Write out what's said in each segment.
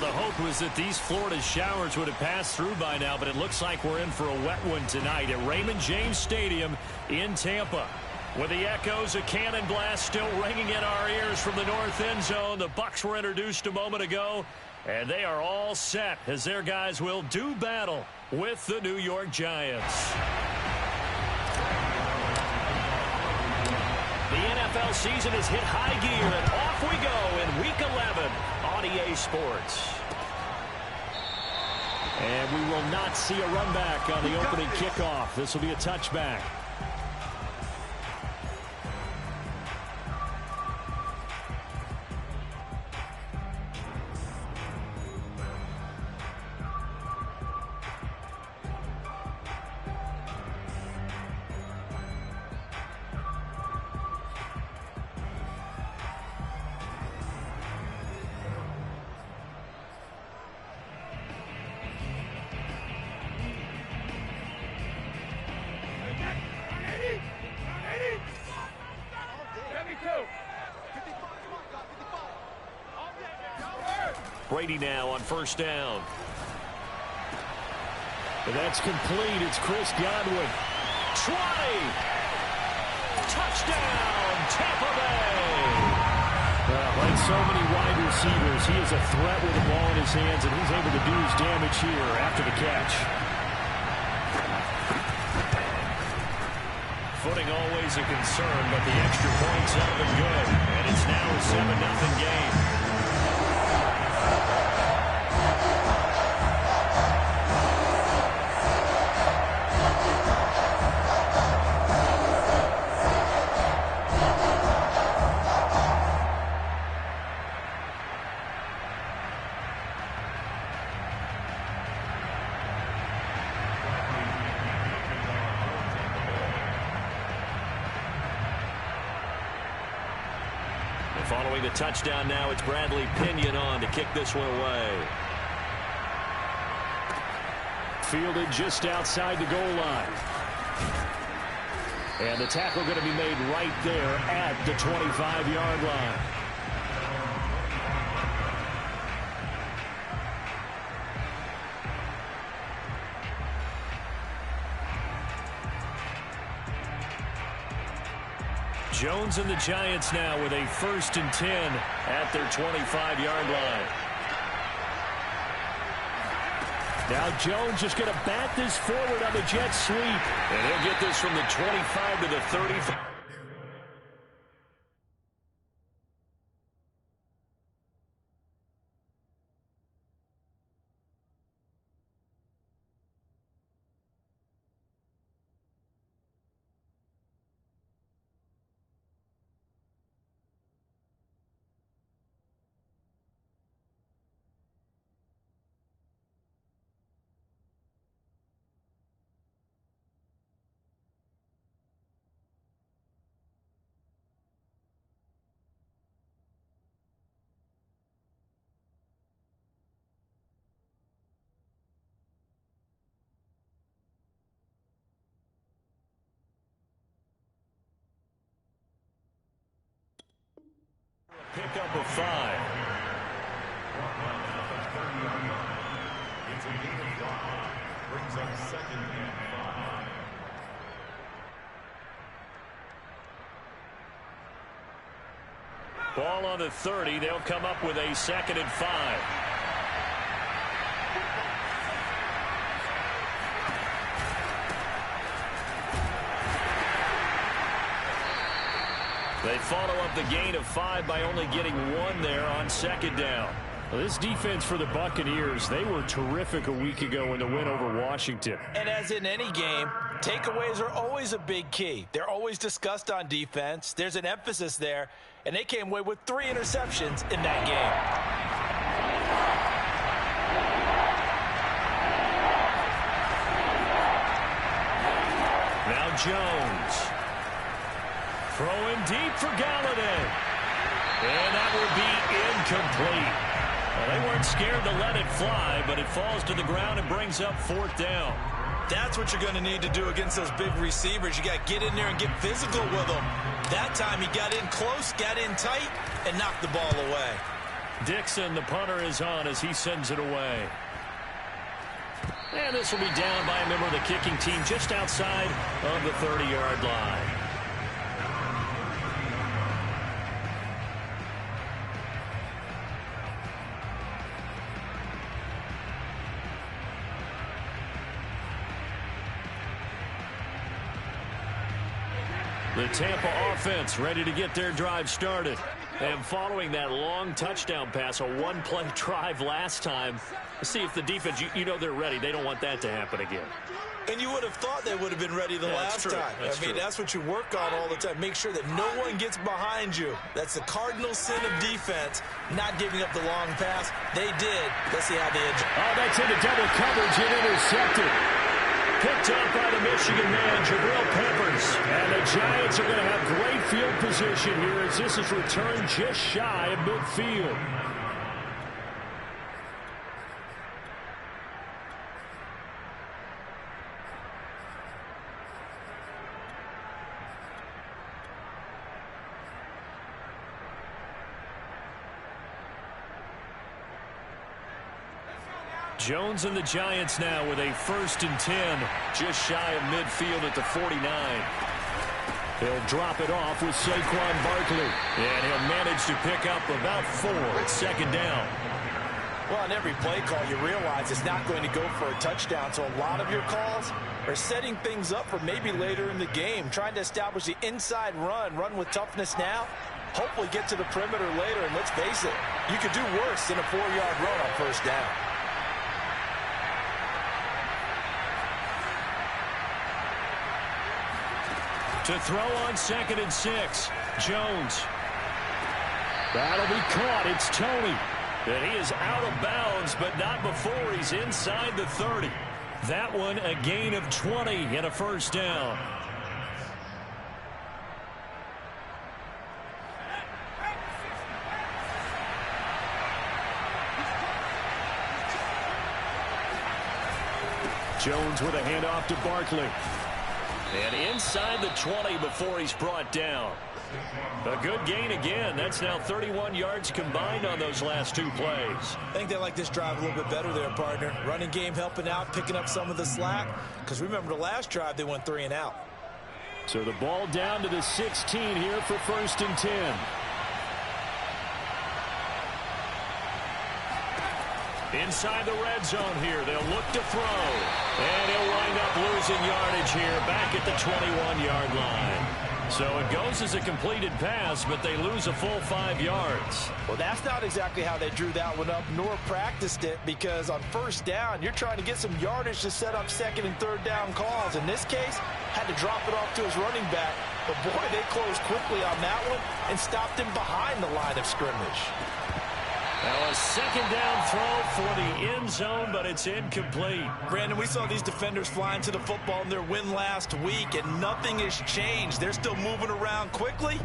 the hope was that these Florida showers would have passed through by now, but it looks like we're in for a wet one tonight at Raymond James Stadium in Tampa. With the echoes of cannon blast still ringing in our ears from the north end zone, the Bucs were introduced a moment ago, and they are all set as their guys will do battle with the New York Giants. The NFL season has hit high gear, and off we go in Week 11 on EA Sports. And we will not see a run back on the opening kickoff. This will be a touchback. Brady now on first down. And that's complete. It's Chris Godwin. 20. Touchdown, Tampa Bay. Like so many wide receivers, he is a threat with the ball in his hands, and he's able to do his damage here after the catch. Footing always a concern, but the extra points out of it good. And it's now a 7-0 game. Following the touchdown now, it's Bradley Pinion on to kick this one away. Fielded just outside the goal line. And the tackle going to be made right there at the 25-yard line. Jones and the Giants now with a 1st and 10 at their 25-yard line. Now Jones just going to bat this forward on the jet sweep. And he'll get this from the 25 to the 30. Pickup of 5. It's a gain of 5. Brings up 2nd and 5. Ball on the 30. They'll come up with a 2nd and 5. They follow up the gain of 5 by only getting 1 there on 2nd down. Well, this defense for the Buccaneers, they were terrific a week ago in the win over Washington. And as in any game, takeaways are always a big key. They're always discussed on defense. There's an emphasis there, and they came away with 3 interceptions in that game. Now Jones. Throwing deep for Galladay. And that will be incomplete. Well, they weren't scared to let it fly, but it falls to the ground and brings up 4th down. That's what you're going to need to do against those big receivers. You got to get in there and get physical with them. That time he got in close, got in tight, and knocked the ball away. Dixon, the punter, is on as he sends it away. And this will be down by a member of the kicking team just outside of the 30-yard line. The Tampa offense ready to get their drive started. And following that long touchdown pass, a one-play drive last time, see if the defense, you know they're ready. They don't want that to happen again. And you would have thought they would have been ready the last time. That's what you work on all the time. Make sure that no one gets behind you. That's the cardinal sin of defense, not giving up the long pass. They did. Let's see how they edge. Oh, that's into double coverage and intercepted. Picked up by the Michigan man, Jabril Peppers. And the Giants are going to have great field position here as this is returned just shy of midfield. Jones and the Giants now with a 1st and 10, just shy of midfield at the 49. He'll drop it off with Saquon Barkley, and he'll manage to pick up about 4 at 2nd down. Well, on every play call, you realize it's not going to go for a touchdown, so a lot of your calls are setting things up for maybe later in the game, trying to establish the inside run with toughness now, hopefully get to the perimeter later, and let's face it, you could do worse than a 4-yard run on 1st down. To throw on 2nd and 6, Jones. That'll be caught. It's Tony. And he is out of bounds, but not before he's inside the 30. That one a gain of 20 and a 1st down. Jones with a handoff to Barkley. And inside the 20 before he's brought down. A good gain again. That's now 31 yards combined on those last 2 plays. I think they like this drive a little bit better there, partner. Running game helping out, picking up some of the slack. Because remember the last drive, they went 3 and out. So the ball down to the 16 here for 1st and 10. Inside the red zone here. They'll look to throw. And he'll wind up losing yardage here back at the 21-yard line. So it goes as a completed pass, but they lose a full 5 yards. Well, that's not exactly how they drew that one up nor practiced it, because on 1st down, you're trying to get some yardage to set up 2nd and 3rd down calls. In this case, had to drop it off to his running back. But, boy, they closed quickly on that one and stopped him behind the line of scrimmage. Now a 2nd down throw for the end zone, but it's incomplete. Brandon, we saw these defenders flying to the football in their win last week, and nothing has changed. They're still moving around quickly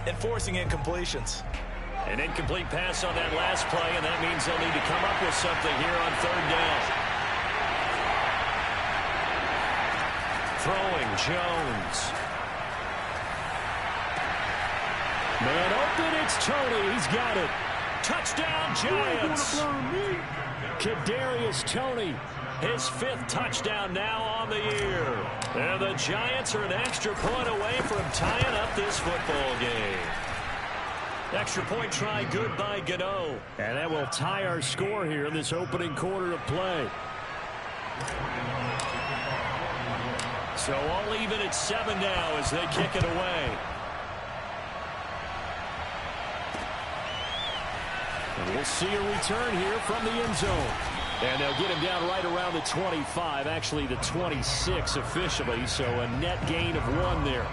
and forcing incompletions. An incomplete pass on that last play, and that means they'll need to come up with something here on 3rd down. Throwing, Jones. Man open, it's Tony. He's got it. Touchdown, Giants. Kadarius Toney, his 5th touchdown now on the year. And the Giants are an extra point away from tying up this football game. Extra point try good by Gano. And that will tie our score here in this opening quarter of play. So all even at 7 now as they kick it away. And we'll see a return here from the end zone. And they'll get him down right around the 25, actually the 26 officially, so a net gain of 1 there.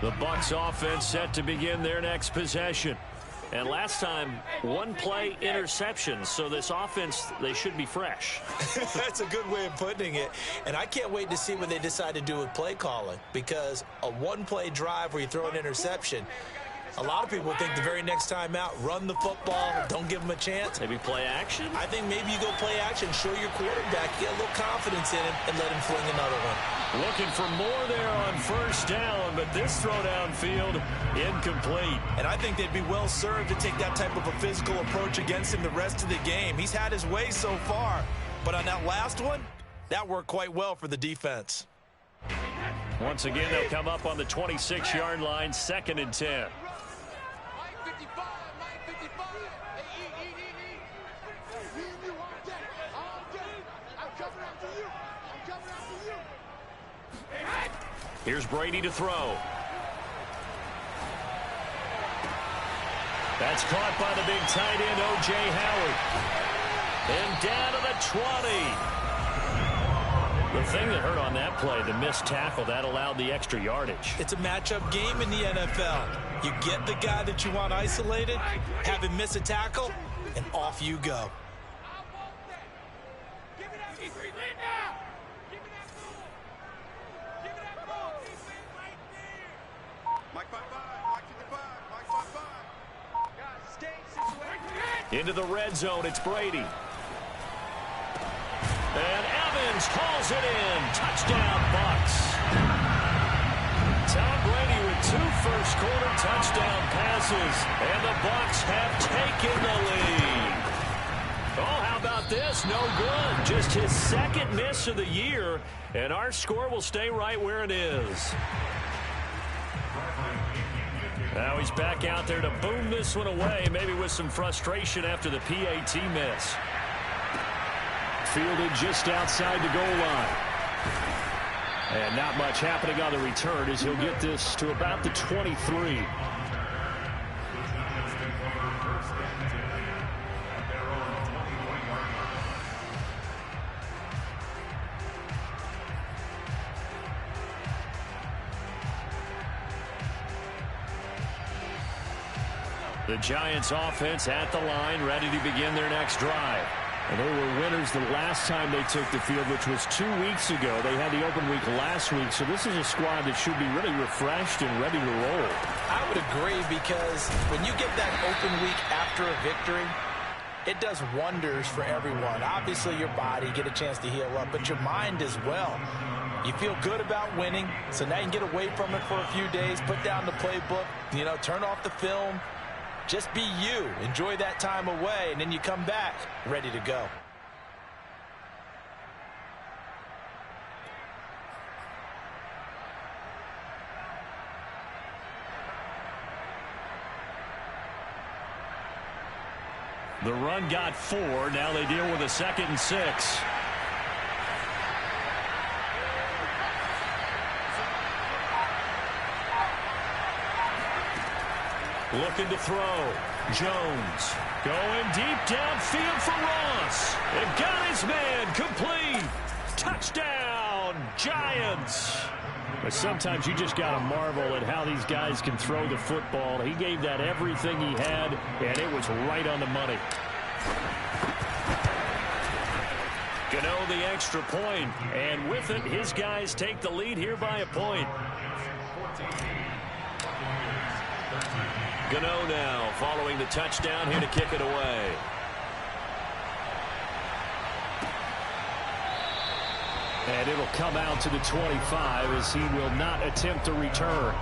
The Bucs offense set to begin their next possession. And last time, one play interception. So this offense, they should be fresh. That's a good way of putting it. And I can't wait to see what they decide to do with play calling, because a one-play drive where you throw an interception, a lot of people think the very next time out, run the football, don't give them a chance. Maybe play action? I think maybe you go play action, show your quarterback, get a little confidence in him, and let him fling another one. Looking for more there on first down, but this throw downfield incomplete. And I think they'd be well served to take that type of a physical approach against him the rest of the game. He's had his way so far, but on that last one, that worked quite well for the defense. Once again, they'll come up on the 26-yard line, 2nd and 10. Here's Brady to throw. That's caught by the big tight end, O.J. Howard. And down to the 20. The thing that hurt on that play, the missed tackle, that allowed the extra yardage. It's a matchup game in the NFL. You get the guy that you want isolated, have him miss a tackle, and off you go. Into the red zone, it's Brady. And Evans hauls it in. Touchdown, Bucs. Tom Brady with 2 first-quarter touchdown passes. And the Bucs have taken the lead. Oh, how about this? No good. Just his 2nd miss of the year. And our score will stay right where it is. Now he's back out there to boom this one away, maybe with some frustration after the PAT miss. Fielded just outside the goal line. And not much happening on the return as he'll get this to about the 23. The Giants offense at the line, ready to begin their next drive. And they were winners the last time they took the field, which was 2 weeks ago. They had the open week last week, so this is a squad that should be really refreshed and ready to roll. I would agree, because when you get that open week after a victory, it does wonders for everyone. Obviously, your body, get a chance to heal up, but your mind as well. You feel good about winning, so now you can get away from it for a few days, put down the playbook, turn off the film. Just be you. Enjoy that time away, and then you come back ready to go. The run got 4. Now they deal with a 2nd and 6. Looking to throw. Jones going deep downfield for Ross. And got his man complete. Touchdown, Giants. But sometimes you just got to marvel at how these guys can throw the football. He gave that everything he had, and it was right on the money. Gano the extra point, and with it, his guys take the lead here by a point. Gano now following the touchdown here to kick it away. And it'll come out to the 25 as he will not attempt a return.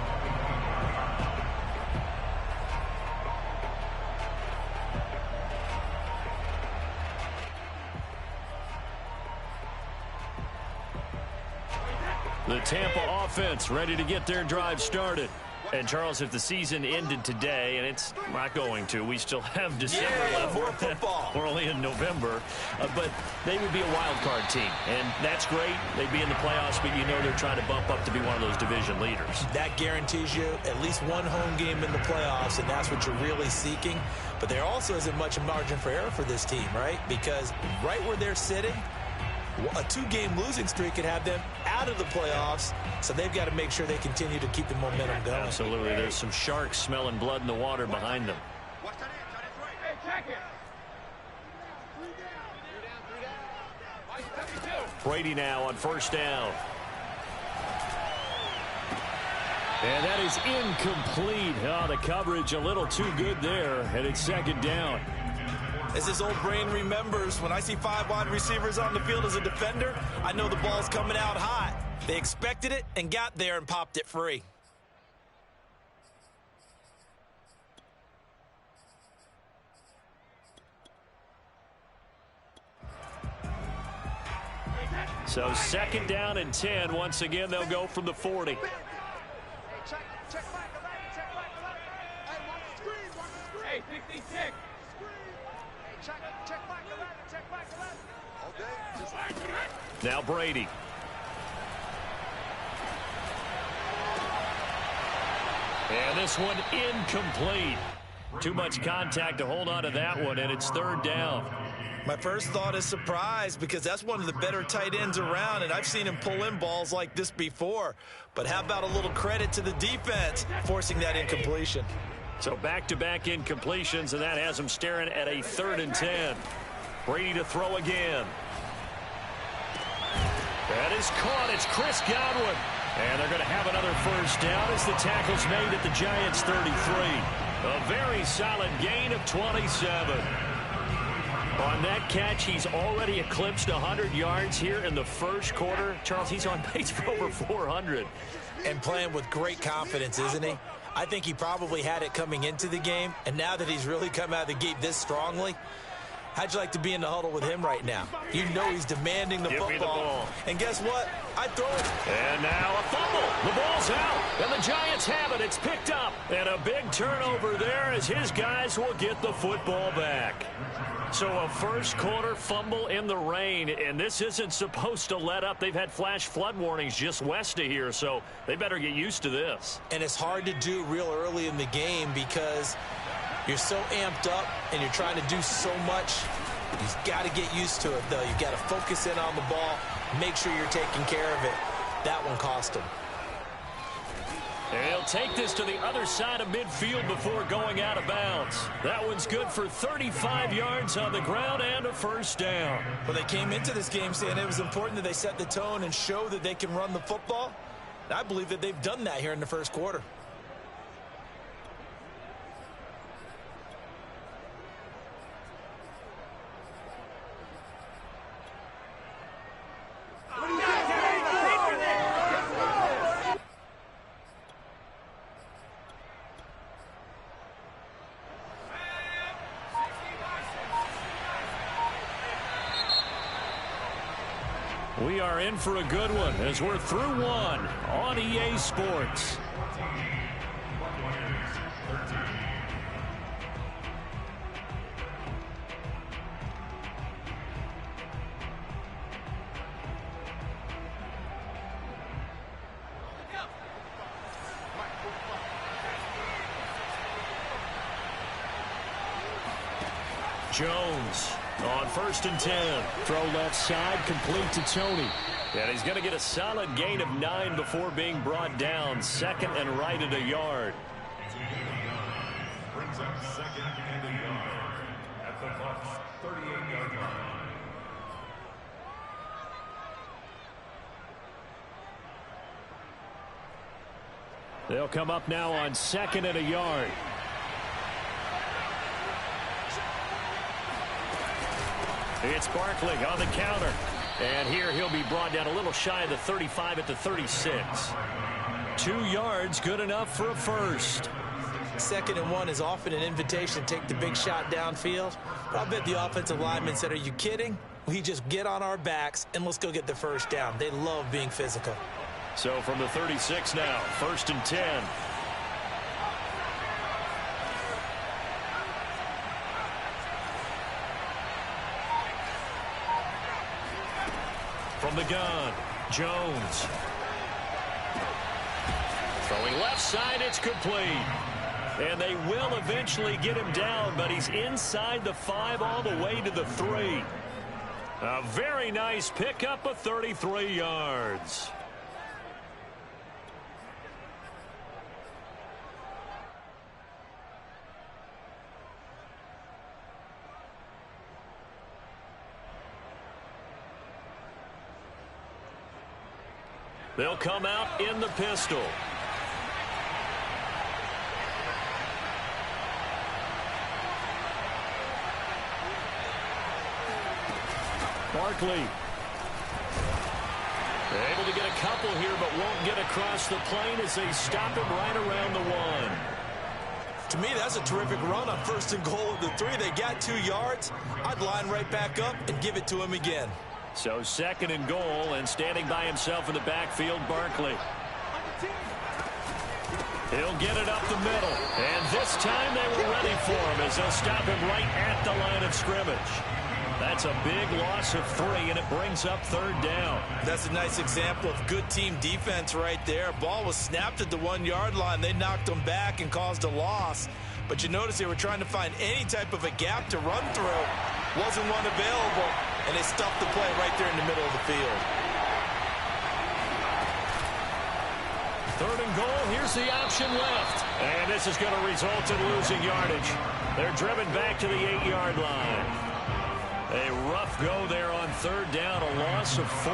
The Tampa offense ready to get their drive started. And, Charles, if the season ended today, and it's not going to, we still have December left. More football. We're only in November. But they would be a wild card team, and that's great. They'd be in the playoffs, but you know they're trying to bump up to be one of those division leaders. That guarantees you at least one home game in the playoffs, and that's what you're really seeking. But there also isn't much margin for error for this team, right? Because right where they're sitting, a 2-game losing streak could have them out of the playoffs, so they've got to make sure they continue to keep the momentum going. Absolutely. There's some sharks smelling blood in the water behind them. Brady now on first down. And that is incomplete. Oh, the coverage a little too good there, and it's second down. As his old brain remembers, when I see 5 wide receivers on the field as a defender, I know the ball's coming out hot. They expected it and got there and popped it free. So second down and 10. Once again, they'll go from the 40. Now Brady. And this one incomplete. Too much contact to hold on to that one, and it's third down. My first thought is surprise, because that's one of the better tight ends around, and I've seen him pull in balls like this before. But how about a little credit to the defense forcing that incompletion? So back-to-back incompletions, and that has him staring at a 3rd and 10. Brady to throw again. That is caught. It's Chris Godwin. And they're going to have another first down as the tackle's made at the Giants' 33. A very solid gain of 27. On that catch, he's already eclipsed 100 yards here in the first quarter. Charles, he's on pace for over 400. And playing with great confidence, isn't he? I think he probably had it coming into the game, and now that he's really come out of the gate this strongly, how'd you like to be in the huddle with him right now? You know he's demanding the football. Give me the ball. And guess what? I throw it. And now a fumble. The ball's out, and the Giants have it. It's picked up, and a big turnover there as his guys will get the football back. So a first quarter fumble in the rain, and this isn't supposed to let up. They've had flash flood warnings just west of here, so they better get used to this. And it's hard to do real early in the game because you're so amped up and you're trying to do so much. You've got to get used to it, though. You've got to focus in on the ball, make sure you're taking care of it. That one cost him. And he'll take this to the other side of midfield before going out of bounds. That one's good for 35 yards on the ground and a first down. Well, they came into this game saying it was important that they set the tone and show that they can run the football. And I believe that they've done that here in the first quarter. We are in for a good one as we're through one on EA Sports. Jones on 1st and 10. Throw left side, complete to Tony. And he's going to get a solid gain of 9 before being brought down. 2nd and right at a yard. Brings up 2nd and a yard at the Bucs 38-yard line. They'll come up now on 2nd and a yard. It's Barkley on the counter. And here he'll be brought down a little shy of the 35 at the 36. 2 yards, good enough for a first. 2nd and 1 is often an invitation to take the big shot downfield. But I bet the offensive lineman said, are you kidding? We just get on our backs and let's go get the first down. They love being physical. So from the 36 now, 1st and 10. From the gun, Jones. Throwing left side, it's complete. And they will eventually get him down, but he's inside the 5 all the way to the 3. A very nice pickup of 33 yards. They'll come out in the pistol. Barkley. They're able to get a couple here, but won't get across the plane as they stop him right around the 1. To me, that's a terrific run on 1st and goal of the 3. They got 2 yards. I'd line right back up and give it to him again. So 2nd and goal, and standing by himself in the backfield, Barkley. He'll get it up the middle. And this time they were ready for him as they'll stop him right at the line of scrimmage. That's a big loss of 3, and it brings up 3rd down. That's a nice example of good team defense right there. Ball was snapped at the 1-yard line. They knocked him back and caused a loss. But you notice they were trying to find any type of a gap to run through. Wasn't one available, and they stuffed the play right there in the middle of the field. 3rd and goal. Here's the option left. And this is going to result in losing yardage. They're driven back to the 8-yard line. A rough go there on 3rd down, a loss of 4.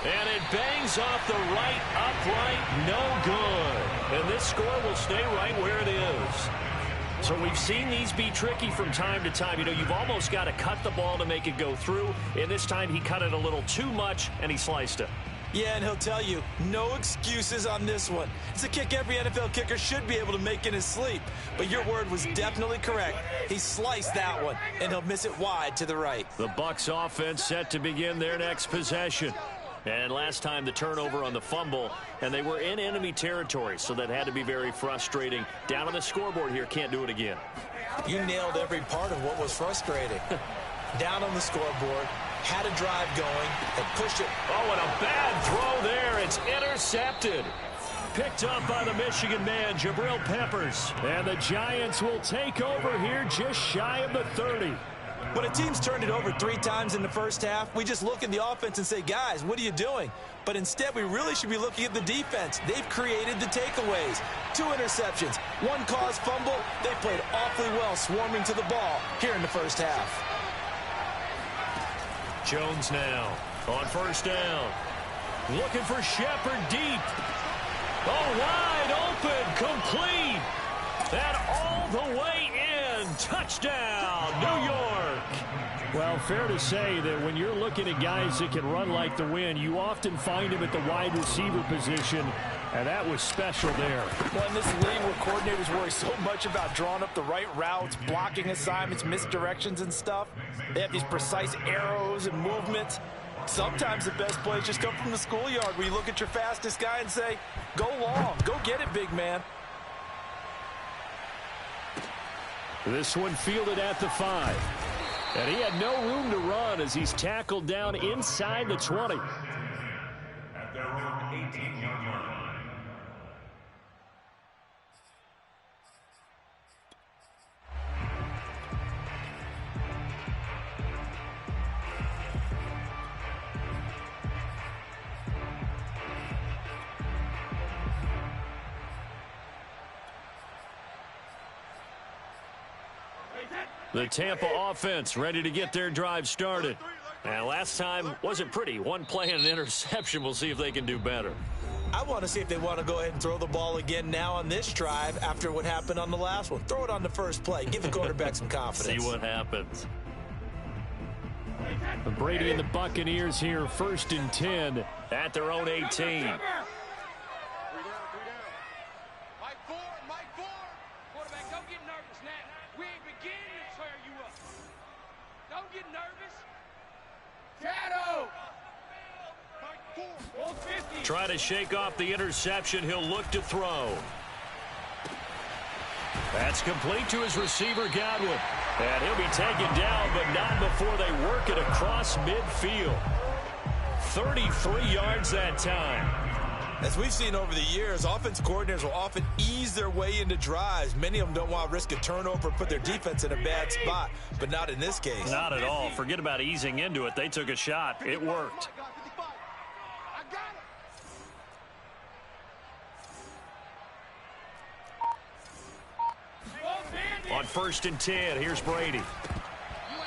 And it bangs off the right upright, no good. And this score will stay right where it is. So we've seen these be tricky from time to time. You know, you've almost got to cut the ball to make it go through. And this time he cut it a little too much, and he sliced it. Yeah, and he'll tell you, no excuses on this one. It's a kick every NFL kicker should be able to make in his sleep. But your word was definitely correct. He sliced that one, and he'll miss it wide to the right. The Bucs offense set to begin their next possession. And last time the turnover on the fumble, and they were in enemy territory, so that had to be very frustrating. Down on the scoreboard here, can't do it again. You nailed every part of what was frustrating. Down on the scoreboard, had a drive going, and pushed it. Oh, and a bad throw there. It's intercepted. Picked up by the Michigan man, Jabril Peppers. And the Giants will take over here just shy of the 30. When a team's turned it over 3 times in the first half, we just look at the offense and say, guys, what are you doing? But instead, we really should be looking at the defense. They've created the takeaways. 2 interceptions, 1 caused fumble. They played awfully well swarming to the ball here in the first half. Jones now on 1st down. Looking for Shepard deep. Oh, wide open, complete. That all the way in. Touchdown, New York. Well, fair to say that when you're looking at guys that can run like the wind, you often find them at the wide receiver position, and that was special there. Well, in this league where coordinators worry so much about drawing up the right routes, blocking assignments, misdirections and stuff, they have these precise arrows and movements. Sometimes the best plays just come from the schoolyard where you look at your fastest guy and say, go long, go get it, big man. This one fielded at the 5. And he had no room to run as he's tackled down inside the 20. At their own 18-yard line. The Tampa offense ready to get their drive started. And last time wasn't pretty. 1 play and an interception. We'll see if they can do better. I want to see if they want to go ahead and throw the ball again now on this drive after what happened on the last one. Throw it on the first play. Give the quarterback some confidence. See what happens. Brady and the Buccaneers here, 1st and 10 at their own 18. Try to shake off the interception. He'll look to throw. That's complete to his receiver, Godwin. And he'll be taken down, but not before they work it across midfield. 33 yards that time. As we've seen over the years, offense coordinators will often ease their way into drives. Many of them don't want to risk a turnover or put their defense in a bad spot, but not in this case. Not at all. Forget about easing into it. They took a shot. It worked. On 1st and 10, here's Brady.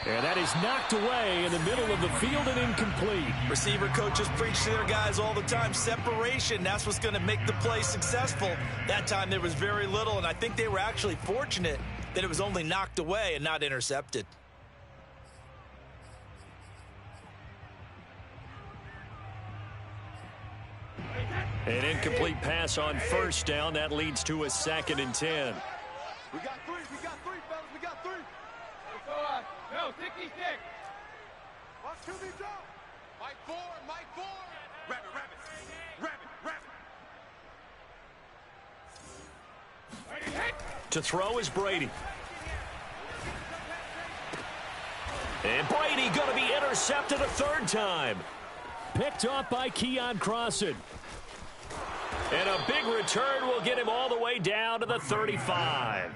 And that is knocked away in the middle of the field and incomplete. Receiver coaches preach to their guys all the time. Separation, that's what's going to make the play successful. That time there was very little, and I think they were actually fortunate that it was only knocked away and not intercepted. An incomplete pass on 1st down. That leads to a 2nd and 10. We got three, fellas, we got three. No, sticky stick. Watch to me, drop. Mike 4. Rabbit. To throw is Brady. And Brady going to be intercepted a 3rd time. Picked off by Keon Crossan. And a big return will get him all the way down to the 35.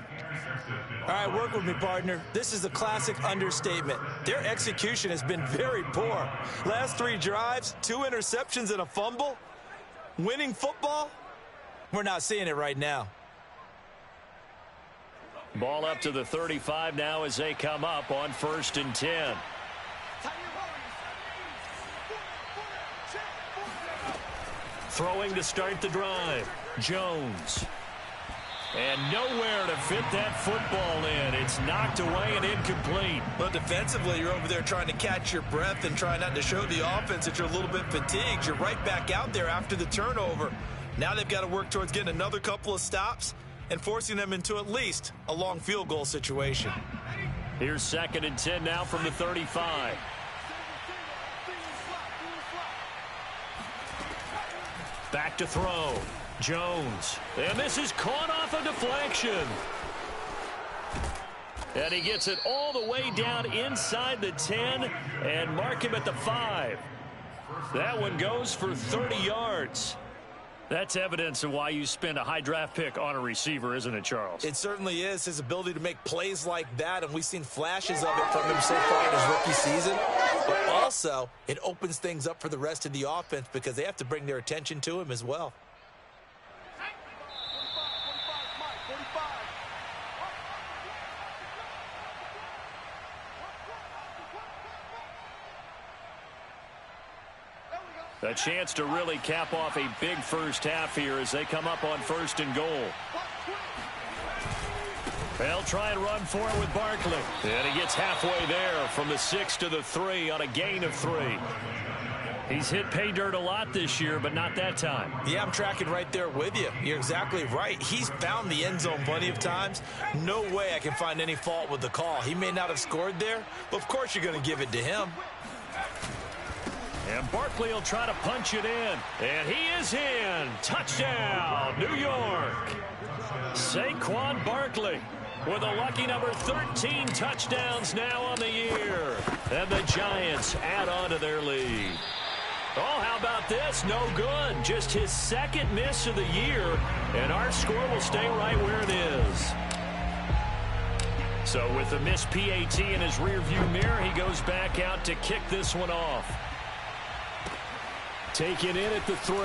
All right, work with me, partner. This is a classic understatement. Their execution has been very poor. Last 3 drives, 2 interceptions and a fumble. Winning football? We're not seeing it right now. Ball up to the 35 now as they come up on 1st and 10. Throwing to start the drive. Jones. And nowhere to fit that football in. It's knocked away and incomplete. Well, defensively, you're over there trying to catch your breath and trying not to show the offense that you're a little bit fatigued. You're right back out there after the turnover. Now they've got to work towards getting another couple of stops and forcing them into at least a long field goal situation. Here's 2nd and 10 now from the 35. Back to throw. Jones. And this is caught off a deflection. And he gets it all the way down inside the 10 and mark him at the 5. That one goes for 30 yards. That's evidence of why you spend a high draft pick on a receiver, isn't it, Charles? It certainly is. His ability to make plays like that, and we've seen flashes of it from him so far in his rookie season. But also, it opens things up for the rest of the offense because they have to bring their attention to him as well. A chance to really cap off a big first half here as they come up on 1st and goal. They'll try and run for it with Barkley. And he gets halfway there from the 6 to the 3 on a gain of 3. He's hit pay dirt a lot this year, but not that time. Yeah, I'm tracking right there with you. You're exactly right. He's found the end zone plenty of times. No way I can find any fault with the call. He may not have scored there, but of course you're going to give it to him. And Barkley will try to punch it in. And he is in. Touchdown, New York. Saquon Barkley with a lucky number 13 touchdowns now on the year. And the Giants add on to their lead. Oh, how about this? No good. Just his 2nd miss of the year. And our score will stay right where it is. So with the missed PAT in his rearview mirror, he goes back out to kick this one off. Taken in at the 3.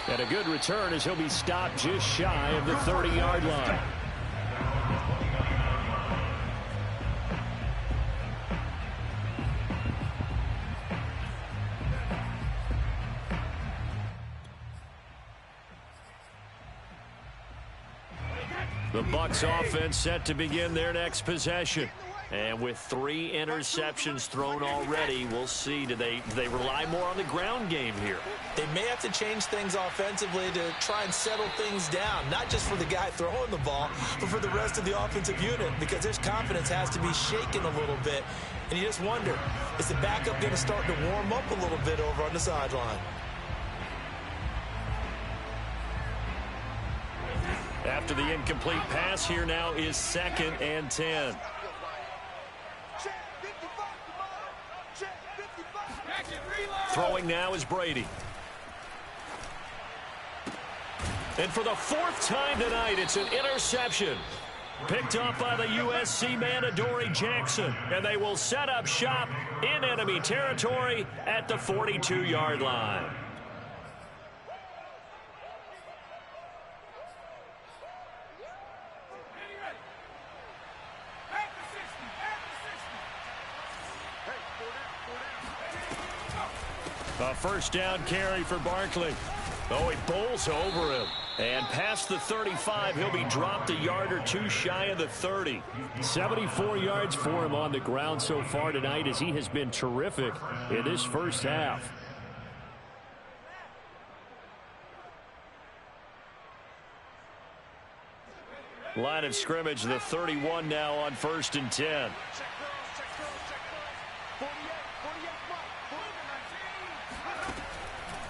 And a good return as he'll be stopped just shy of the 30-yard line. The Bucs offense set to begin their next possession. And with 3 interceptions thrown already, we'll see. Do they rely more on the ground game here? They may have to change things offensively to try and settle things down, not just for the guy throwing the ball, but for the rest of the offensive unit, because their confidence has to be shaken a little bit. And you just wonder, is the backup going to start to warm up a little bit over on the sideline? After the incomplete pass, here now is 2nd and 10. Throwing now is Brady. And for the 4th time tonight, it's an interception. Picked off by the USC man, Adoree Jackson. And they will set up shop in enemy territory at the 42-yard line. A first down carry for Barkley. Oh, he bowls over him. And past the 35, he'll be dropped a yard or two shy of the 30. 74 yards for him on the ground so far tonight, as he has been terrific in this first half. Line of scrimmage, the 31 now on 1st and 10.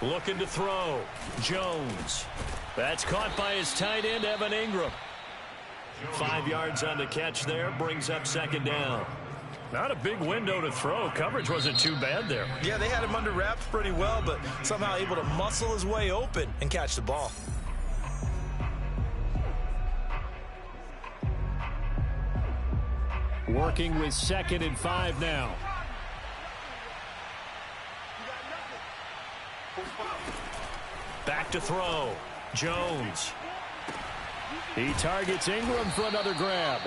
Looking to throw. Jones. That's caught by his tight end, Evan Ingram. 5 yards on the catch there. Brings up 2nd down. Not a big window to throw. Coverage wasn't too bad there. Yeah, they had him under wraps pretty well, but somehow able to muscle his way open and catch the ball. Working with 2nd and 5 now. Back to throw. Jones. He targets Ingram for another grab.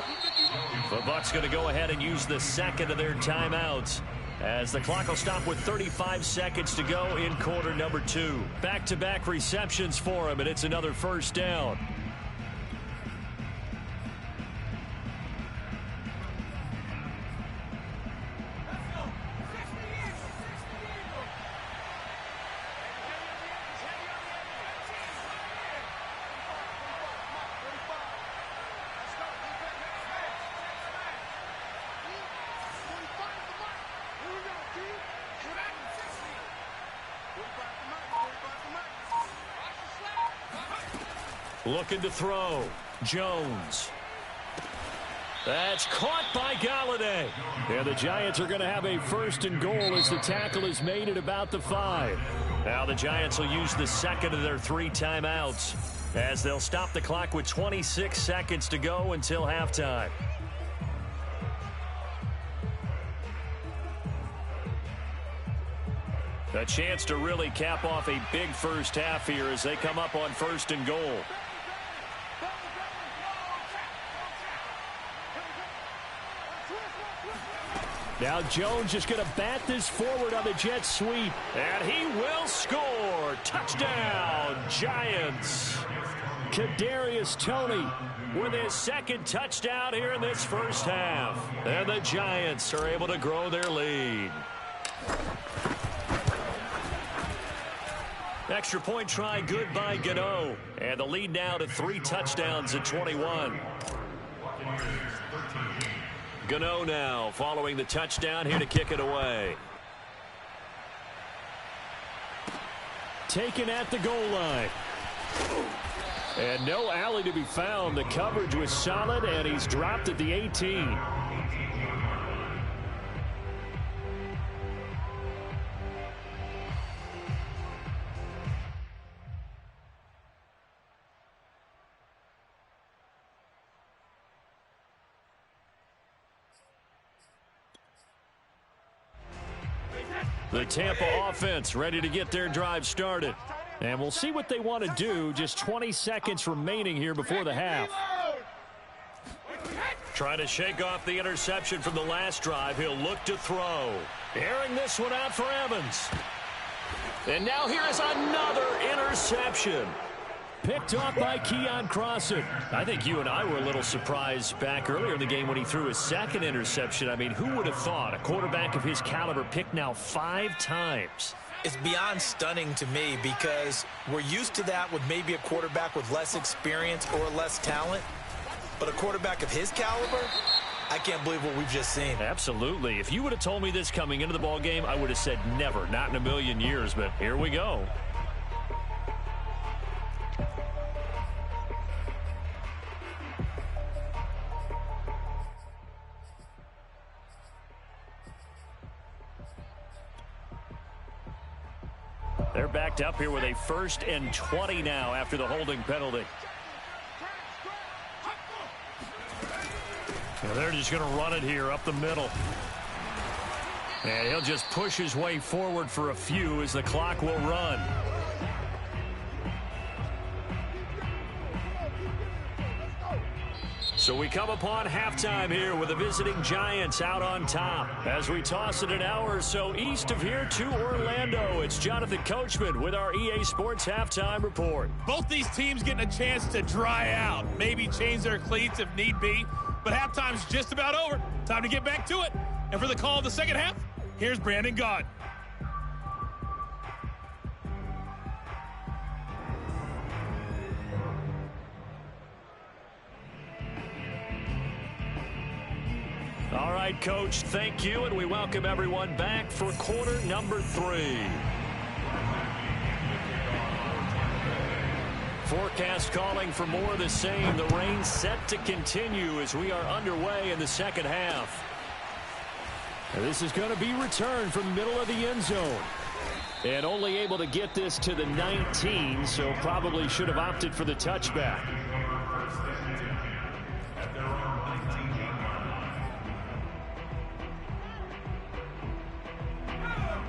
The Bucs going to go ahead and use the 2nd of their timeouts, as the clock will stop with 35 seconds to go in quarter number 2. Back-to-back receptions for him, and it's another first down. Looking to throw. Jones. That's caught by Galladay. And the Giants are going to have a 1st and goal as the tackle is made at about the 5. Now the Giants will use the 2nd of their 3 timeouts, as they'll stop the clock with 26 seconds to go until halftime. A chance to really cap off a big first half here as they come up on 1st and goal. Now Jones is going to bat this forward on the jet sweep. And he will score. Touchdown, Giants. Kadarius Toney with his 2nd touchdown here in this first half. And the Giants are able to grow their lead. Extra point try good by Gano. And the lead now to 3 touchdowns at 21. Gano now following the touchdown, here to kick it away. Taken at the goal line. And no alley to be found. The coverage was solid, and he's dropped at the 18. The Tampa offense ready to get their drive started. And we'll see what they want to do. Just 20 seconds remaining here before the half. Trying to shake off the interception from the last drive. He'll look to throw. Airing this one out for Evans. And now here is another interception. Picked off by Keon Crossan. I think you and I were a little surprised back earlier in the game when he threw his 2nd interception. I mean, who would have thought a quarterback of his caliber picked now 5 times? It's beyond stunning to me, because we're used to that with maybe a quarterback with less experience or less talent. But a quarterback of his caliber, I can't believe what we've just seen. Absolutely. If you would have told me this coming into the ball game, I would have said never, not in a million years. But here we go. They're backed up here with a 1st and 20 now after the holding penalty. And they're just going to run it here up the middle. And he'll just push his way forward for a few as the clock will run. So we come upon halftime here with the visiting Giants out on top. As we toss it an hour or so east of here to Orlando, it's Jonathan Coachman with our EA Sports Halftime Report. Both these teams getting a chance to dry out, maybe change their cleats if need be, but halftime's just about over. Time to get back to it. And for the call of the second half, here's Brandon Gaudin. All right, Coach, thank you, and we welcome everyone back for quarter number 3. Forecast calling for more of the same. The rain set to continue as we are underway in the second half. And this is going to be returned from the middle of the end zone. And only able to get this to the 19, so probably should have opted for the touchback.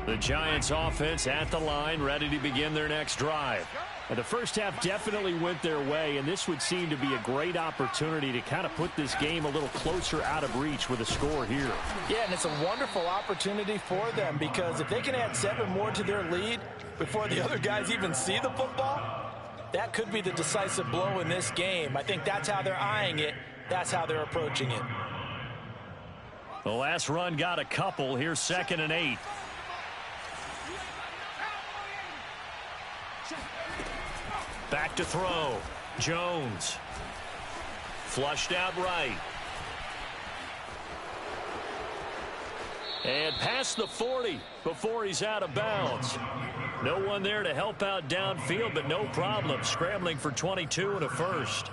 The Giants offense at the line, ready to begin their next drive. And the first half definitely went their way, and this would seem to be a great opportunity to kind of put this game a little closer out of reach with a score here. Yeah, and it's a wonderful opportunity for them because if they can add 7 more to their lead before the other guys even see the football, that could be the decisive blow in this game. I think that's how they're eyeing it. That's how they're approaching it. The last run got a couple. Here's 2nd and 8. Back to throw. Jones. Flushed out right. And past the 40 before he's out of bounds. No one there to help out downfield, but no problem. Scrambling for 22 and a first.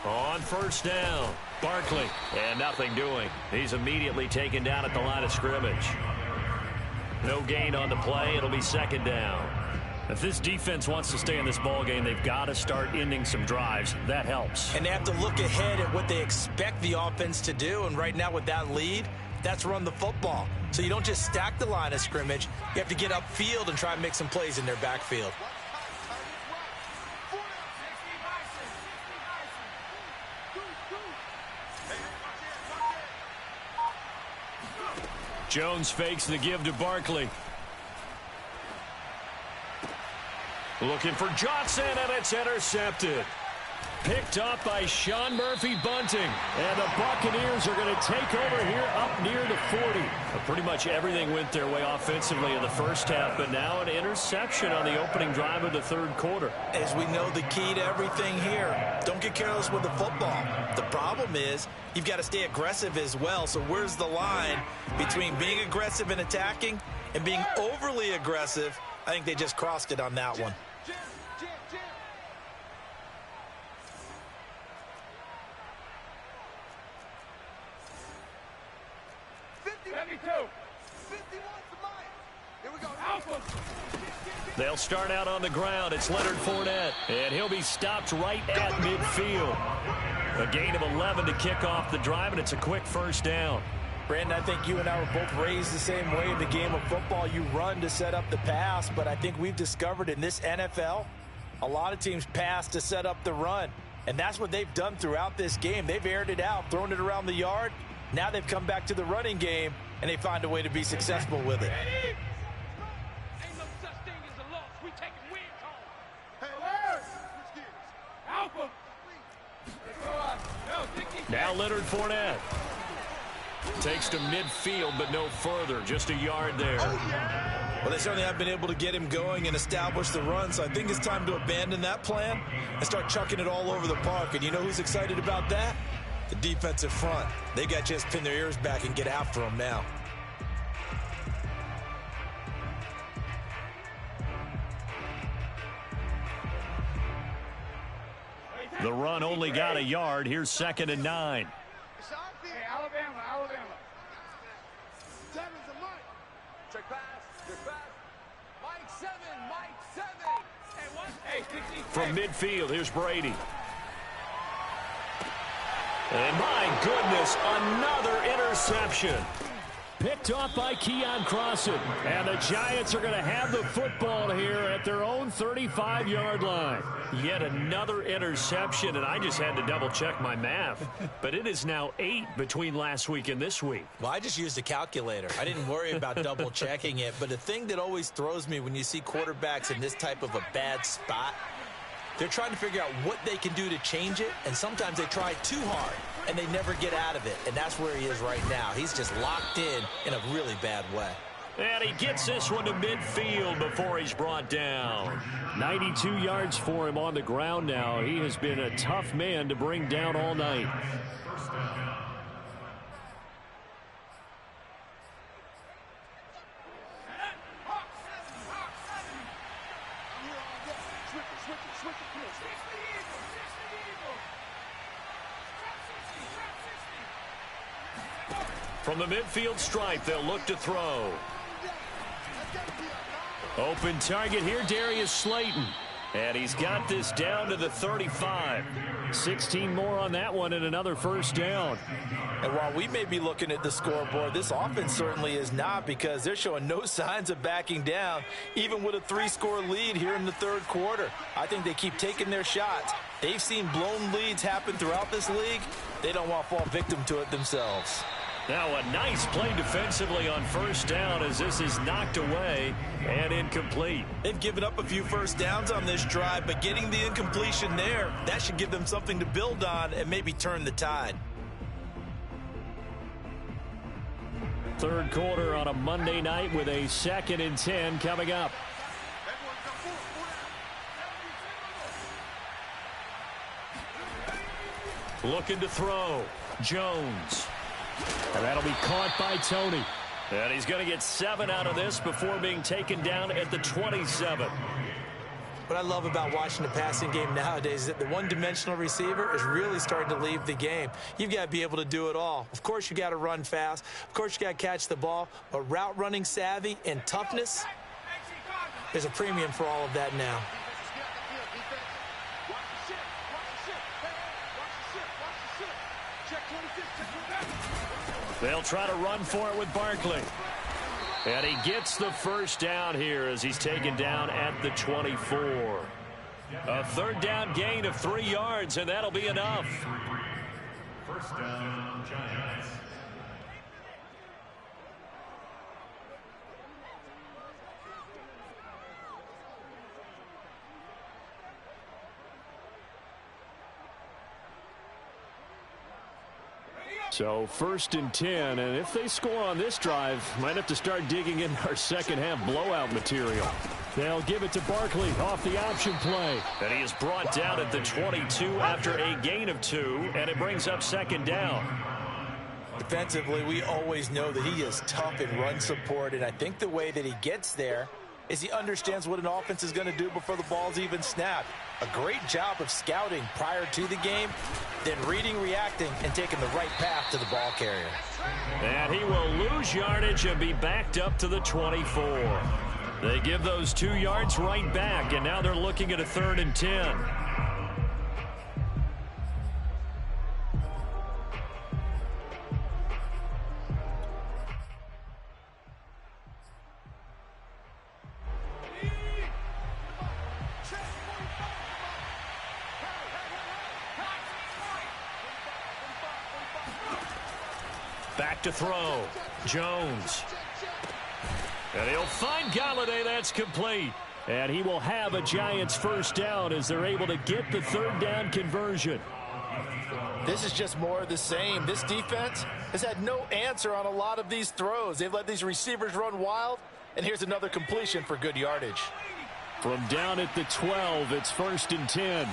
On first down, Barkley, and nothing doing. He's immediately taken down at the line of scrimmage. No gain on the play. It'll be 2nd down. If this defense wants to stay in this ball game, they've got to start ending some drives. That helps. And they have to look ahead at what they expect the offense to do. And right now with that lead, that's run the football. So you don't just stack the line of scrimmage. You have to get upfield and try and make some plays in their backfield. Jones fakes the give to Barkley. Looking for Johnson, and it's intercepted. Picked up by Sean Murphy-Bunting. And the Buccaneers are going to take over here up near the 40. But pretty much everything went their way offensively in the first half, but now an interception on the opening drive of the 3rd quarter. As we know, the key to everything here, don't get careless with the football. The problem is you've got to stay aggressive as well. So where's the line between being aggressive and attacking and being overly aggressive? I think they just crossed it on that one. They'll start out on the ground. It's Leonard Fournette, and he'll be stopped right at midfield. A gain of 11 to kick off the drive, and it's a quick first down. Brandon, I think you and I were both raised the same way in the game of football. You run to set up the pass, but I think we've discovered in this NFL, a lot of teams pass to set up the run. And that's what they've done throughout this game. They've aired it out, thrown it around the yard. Now they've come back to the running game, and they find a way to be successful with it. Now Leonard Fournette takes to midfield, but no further. Just a yard there. Well, they certainly have been able to get him going and establish the run, so I think it's time to abandon that plan and start chucking it all over the park. And you know who's excited about that? The defensive front. They got to just pin their ears back and get after him now. The run only got a yard. Here's 2nd and 9. Hey, Alabama. Seven's a Mike. Check pass. Mike 7. Hey, what? Hey, 60. From midfield, here's Brady. And my goodness, another interception. Picked off by Keon Crossan. And the Giants are going to have the football here at their own 35-yard line. Yet another interception, and I just had to double-check my math. But it is now 8 between last week and this week. Well, I just used a calculator. I didn't worry about double-checking it. But the thing that always throws me when you see quarterbacks in this type of a bad spot, they're trying to figure out what they can do to change it, and sometimes they try too hard, and they never get out of it, and that's where he is right now. He's just locked in a really bad way. And he gets this one to midfield before he's brought down. 92 yards for him on the ground now. He has been a tough man to bring down all night. From the midfield stripe, they'll look to throw. Open target here, Darius Slayton. And he's got this down to the 35. 16 more on that one and another first down. And while we may be looking at the scoreboard, this offense certainly is not, because they're showing no signs of backing down, even with a 3-score lead here in the third quarter. I think they keep taking their shots. They've seen blown leads happen throughout this league. They don't want to fall victim to it themselves. Now a nice play defensively on first down as this is knocked away and incomplete. They've given up a few first downs on this drive, but getting the incompletion there, that should give them something to build on and maybe turn the tide. Third quarter on a Monday night with a 2nd and 10 coming up. Looking to throw. Jones. And that'll be caught by Tony. And he's going to get 7 out of this before being taken down at the 27. What I love about watching the passing game nowadays is that the one-dimensional receiver is really starting to leave the game. You've got to be able to do it all. Of course, you got to run fast. Of course, you got to catch the ball. But route running savvy and toughness, there's a premium for all of that now. They'll try to run for it with Barkley. And he gets the first down here as he's taken down at the 24. A third down gain of 3 yards, and that'll be enough. First down, Giants. So 1st and 10, and if they score on this drive, might have to start digging in our second half blowout material. They'll give it to Barkley off the option play. And he is brought down at the 22 after a gain of 2, and it brings up 2nd down. Defensively, we always know that he is tough in run support, and I think the way that he gets there is he understands what an offense is going to do before the ball's even snapped. A great job of scouting prior to the game, then reading, reacting, and taking the right path to the ball carrier. And he will lose yardage and be backed up to the 24. They give those 2 yards right back, and now they're looking at a 3rd and 10. Back to throw. Jones. And he'll find Galladay. That's complete. And he will have a Giants first down as they're able to get the 3rd down conversion. This is just more of the same. This defense has had no answer on a lot of these throws. They've let these receivers run wild, and here's another completion for good yardage. From down at the 12, it's 1st and 10.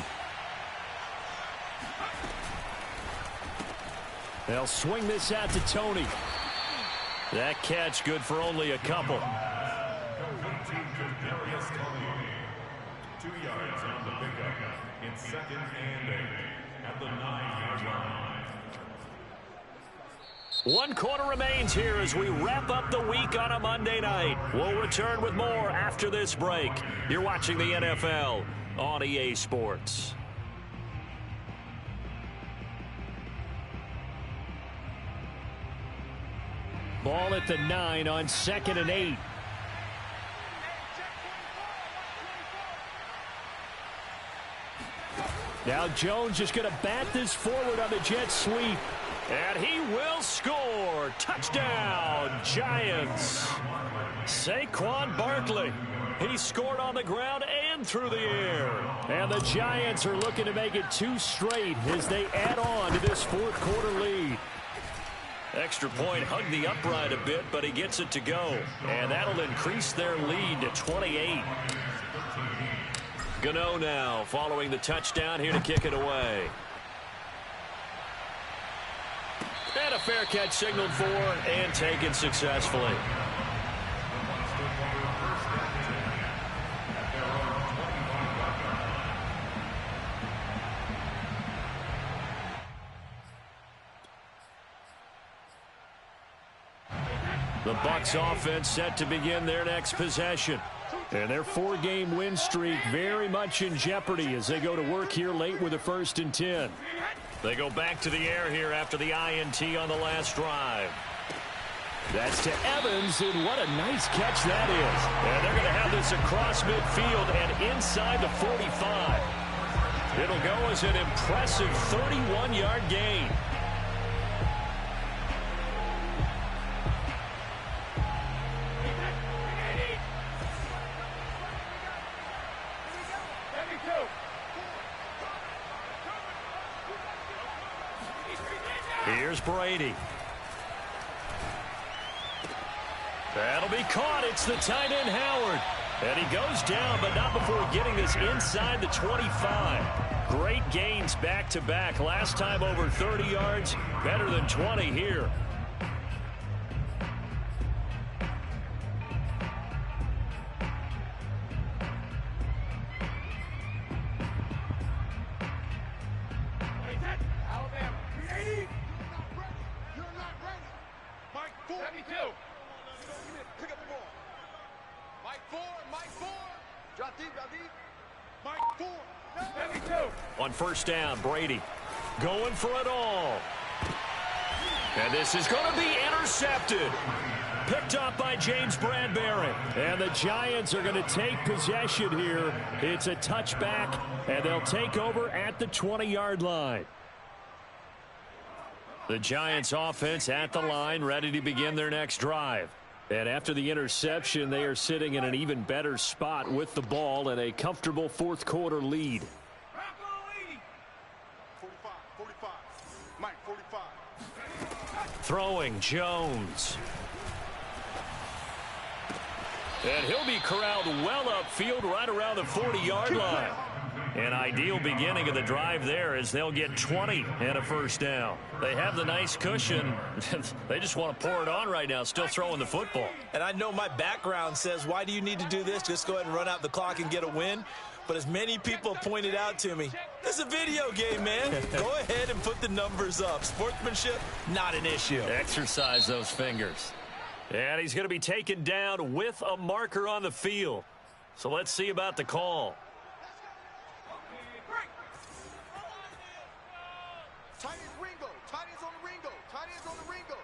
They'll swing this out to Tony. That catch good for only a couple. 2 yards on the pickup. It's 2nd and 8 at the 9-yard line. 1 quarter remains here as we wrap up the week on a Monday night. We'll return with more after this break. You're watching the NFL on EA Sports. Ball at the 9 on 2nd and 8. Now Jones is going to bat this forward on the jet sweep. And he will score. Touchdown, Giants. Saquon Barkley. He scored on the ground and through the air. And the Giants are looking to make it 2 straight as they add on to this fourth quarter lead. Extra point hugged the upright a bit, but he gets it to go. And that'll increase their lead to 28. Gano now following the touchdown here to kick it away. And a fair catch signaled for and taken successfully. The Bucs offense set to begin their next possession. And their 4-game win streak very much in jeopardy as they go to work here late with a 1st and 10. They go back to the air here after the INT on the last drive. That's to Evans, and what a nice catch that is. And they're going to have this across midfield and inside the 45. It'll go as an impressive 31-yard gain. Here's Brady. That'll be caught. It's the tight end, Howard. And he goes down, but not before getting this inside the 25. Great gains back-to-back. Last time over 30 yards, better than 20 here. On 1st down, Brady going for it all. And this is going to be intercepted. Picked up by James Bradbury. And the Giants are going to take possession here. It's a touchback, and they'll take over at the 20-yard line. The Giants offense at the line, ready to begin their next drive. And after the interception, they are sitting in an even better spot with the ball and a comfortable fourth quarter lead. 45. Mike, 45. Throwing Jones. And he'll be corralled well upfield right around the 40-yard line. An ideal beginning of the drive there as they'll get 20 and a 1st down. They have the nice cushion. They just want to pour it on right now, still throwing the football. And I know my background says, why do you need to do this? Just go ahead and run out the clock and get a win. But as many people pointed out to me, this is a video game, man. Go ahead and put the numbers up. Sportsmanship, not an issue. Exercise those fingers. And he's going to be taken down with a marker on the field. So let's see about the call. Tight ends Ringo. Tight ends on the Ringo. Tight ends on the Ringo.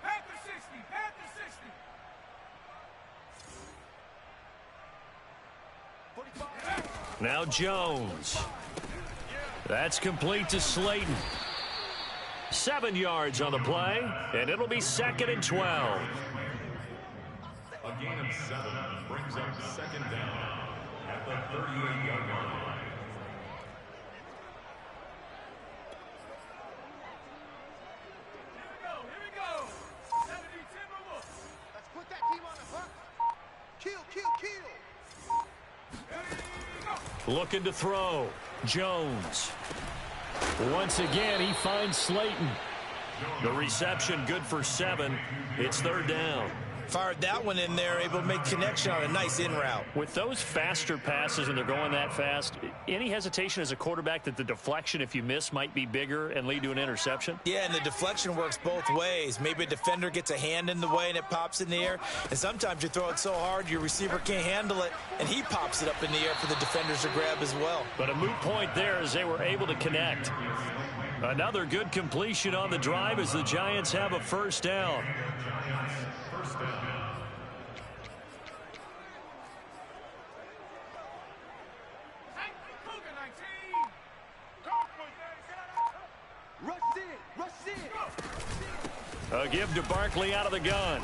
Panther 60. Panther 60. Now Jones. That's complete to Slayton. 7 yards on the play, and it'll be 2nd and 12. A gain of 7 brings up 2nd down at the 38-yard line. Here we go. 70-10 move. Let's put that team on the hook. Kill. Looking to throw. Jones. Once again, he finds Slayton. The reception good for 7. It's 3rd down. Fired that one in there, able to make connection on a nice in route. With those faster passes and they're going that fast, any hesitation as a quarterback that the deflection, if you miss, might be bigger and lead to an interception? Yeah, and the deflection works both ways. Maybe a defender gets a hand in the way and it pops in the air. And sometimes you throw it so hard your receiver can't handle it, and he pops it up in the air for the defenders to grab as well. But a moot point there as they were able to connect. Another good completion on the drive as the Giants have a first down. A give to Barkley out of the gun.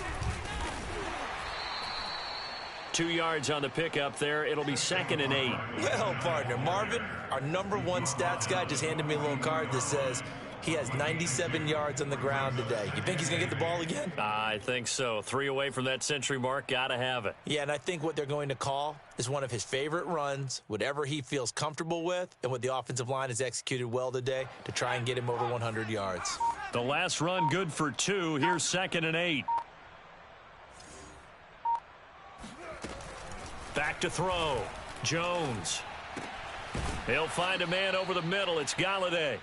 2 yards on the pickup there. It'll be 2nd and 8. Well, partner, Marvin, our #1 stats guy, just handed me a little card that says he has 97 yards on the ground today. You think he's going to get the ball again? I think so. 3 away from that century mark. Got to have it. Yeah, and I think what they're going to call is one of his favorite runs, whatever he feels comfortable with, and what the offensive line has executed well today to try and get him over 100 yards. The last run good for 2. Here's 2nd and 8. Back to throw. Jones. He'll find a man over the middle. It's Galladay.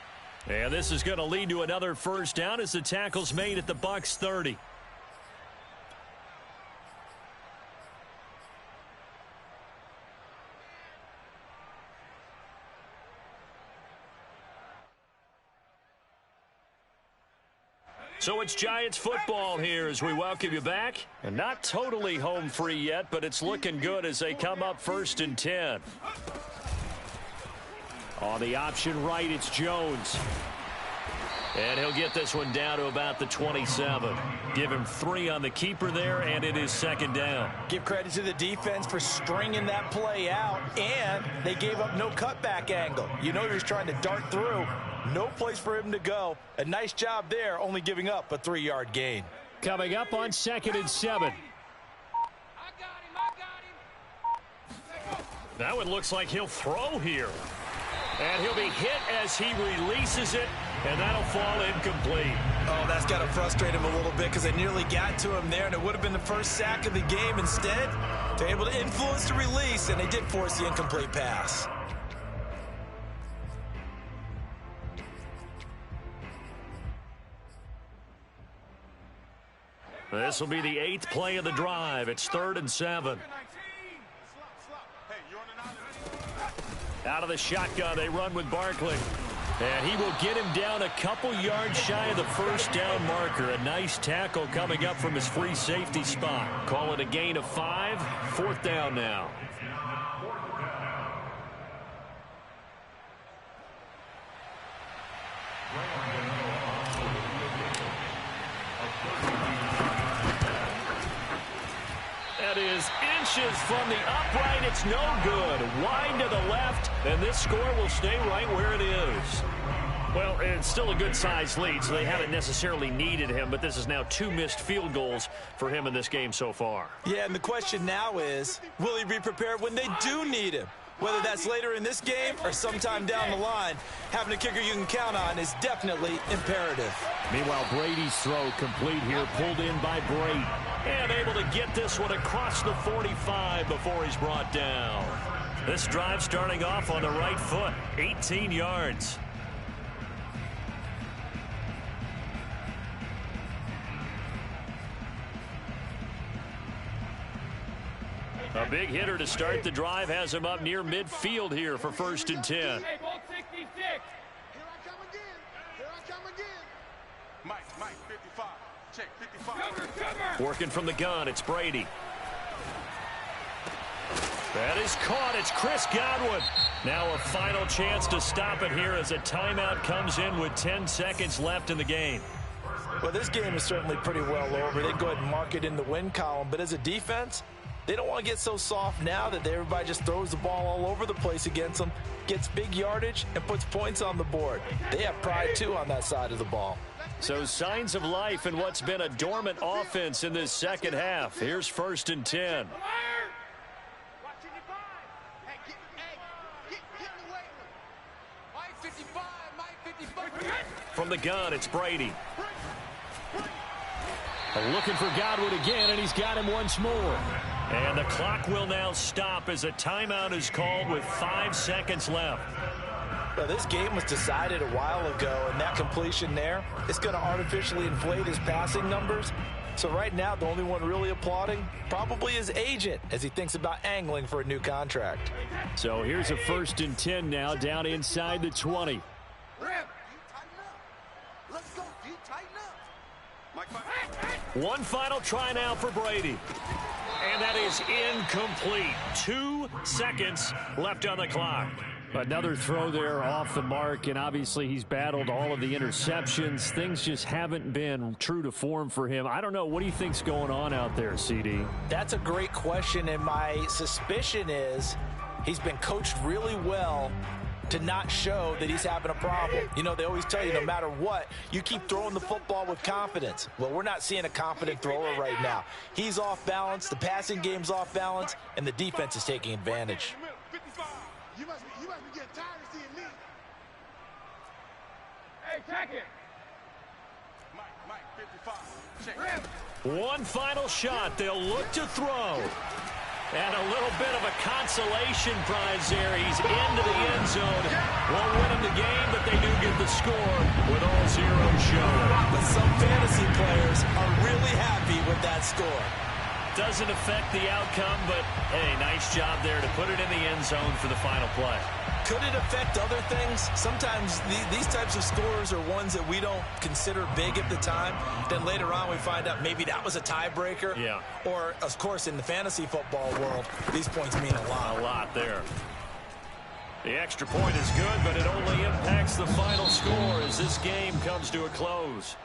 And this is going to lead to another first down as the tackle's made at the Bucs 30. So it's Giants football here as we welcome you back. And not totally home free yet, but it's looking good as they come up 1st and 10. On the option right, it's Jones. And he'll get this one down to about the 27. Give him 3 on the keeper there, and it is 2nd down. Give credit to the defense for stringing that play out, and they gave up no cutback angle. You know he was trying to dart through. No place for him to go. A nice job there, only giving up a 3-yard gain. Coming up on 2nd and 7. That one looks like he'll throw here. And he'll be hit as he releases it, and that'll fall incomplete. Oh, that's got to frustrate him a little bit because they nearly got to him there, and it would have been the first sack of the game. Instead, they're able to influence the release, and they did force the incomplete pass. This will be the 8th play of the drive. It's 3rd and 7. Out of the shotgun, they run with Barkley. And he will get him down a couple yards shy of the first down marker. A nice tackle coming up from his free safety spot. Call it a gain of 5. 4th down now. That is inches from the upright. It's no good. Wide to the left, and this score will stay right where it is. Well, it's still a good-sized lead, so they haven't necessarily needed him, but this is now 2 missed field goals for him in this game so far. Yeah, and the question now is, will he be prepared when they do need him? Whether that's later in this game or sometime down the line, having a kicker you can count on is definitely imperative. Meanwhile, Brady's throw complete here, pulled in by Brady. And able to get this one across the 45 before he's brought down. This drive starting off on the right foot, 18 yards. A big hitter to start the drive has him up near midfield here for 1st and 10. Hey, ball 66. Here I come again. Here I come again. Mike, 55. Check, 55. Working from the gun, it's Brady. That is caught. It's Chris Godwin. Now a final chance to stop it here as a timeout comes in with 10 seconds left in the game. Well, this game is certainly pretty well over. They go ahead and mark it in the win column. But as a defense, they don't want to get so soft now that everybody just throws the ball all over the place against them, gets big yardage, and puts points on the board. They have pride, too, on that side of the ball. So signs of life in what's been a dormant offense in this second half. Here's 1st and 10. From the gun, it's Brady. Looking for Godwin again, and he's got him once more. And the clock will now stop as a timeout is called with 5 seconds left. Well, this game was decided a while ago, and that completion there is going to artificially inflate his passing numbers. So right now, the only one really applauding probably his agent as he thinks about angling for a new contract. So here's a 1st and 10 now down inside the 20. One final try now for Brady. And that is incomplete. 2 seconds left on the clock. Another throw there off the mark, and obviously he's battled all of the interceptions. Things just haven't been true to form for him. I don't know. What do you think's going on out there, CD? That's a great question, and my suspicion is he's been coached really well to not show that he's having a problem. You know, they always tell you no matter what, you keep throwing the football with confidence. Well, we're not seeing a confident thrower right now. He's off balance, the passing game's off balance, and the defense is taking advantage. You must be getting tired of seeing me. Hey, check it. Mike, 55. Check it. One final shot. They'll look to throw. And a little bit of a consolation prize there. He's into the end zone. Won't win him the game, but they do get the score with all zeros showing. But some fantasy players are really happy with that score. Doesn't affect the outcome, but, hey, nice job there to put it in the end zone for the final play. Could it affect other things? Sometimes these types of scores are ones that we don't consider big at the time. Then later on we find out maybe that was a tiebreaker. Yeah. Or, of course, in the fantasy football world, these points mean a lot. A lot there. The extra point is good, but it only impacts the final score as this game comes to a close.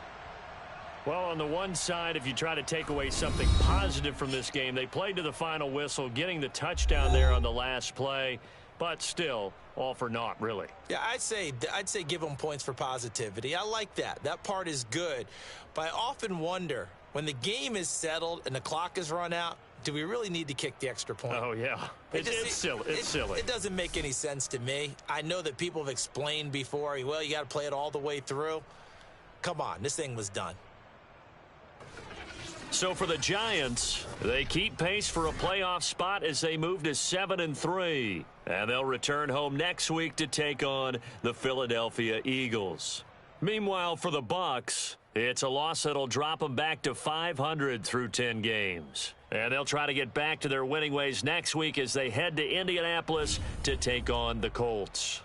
Well, on the one side, if you try to take away something positive from this game, they played to the final whistle, getting the touchdown there on the last play, but still, all for naught, really. Yeah, I'd say give them points for positivity. I like that. That part is good. But I often wonder, when the game is settled and the clock is run out, do we really need to kick the extra point? Oh, yeah. It's silly. It's silly. It doesn't make any sense to me. I know that people have explained before, well, you got to play it all the way through. Come on, this thing was done. So for the Giants, they keep pace for a playoff spot as they move to 7-3. And they'll return home next week to take on the Philadelphia Eagles. Meanwhile, for the Bucs, it's a loss that'll drop them back to 500 through 10 games. And they'll try to get back to their winning ways next week as they head to Indianapolis to take on the Colts.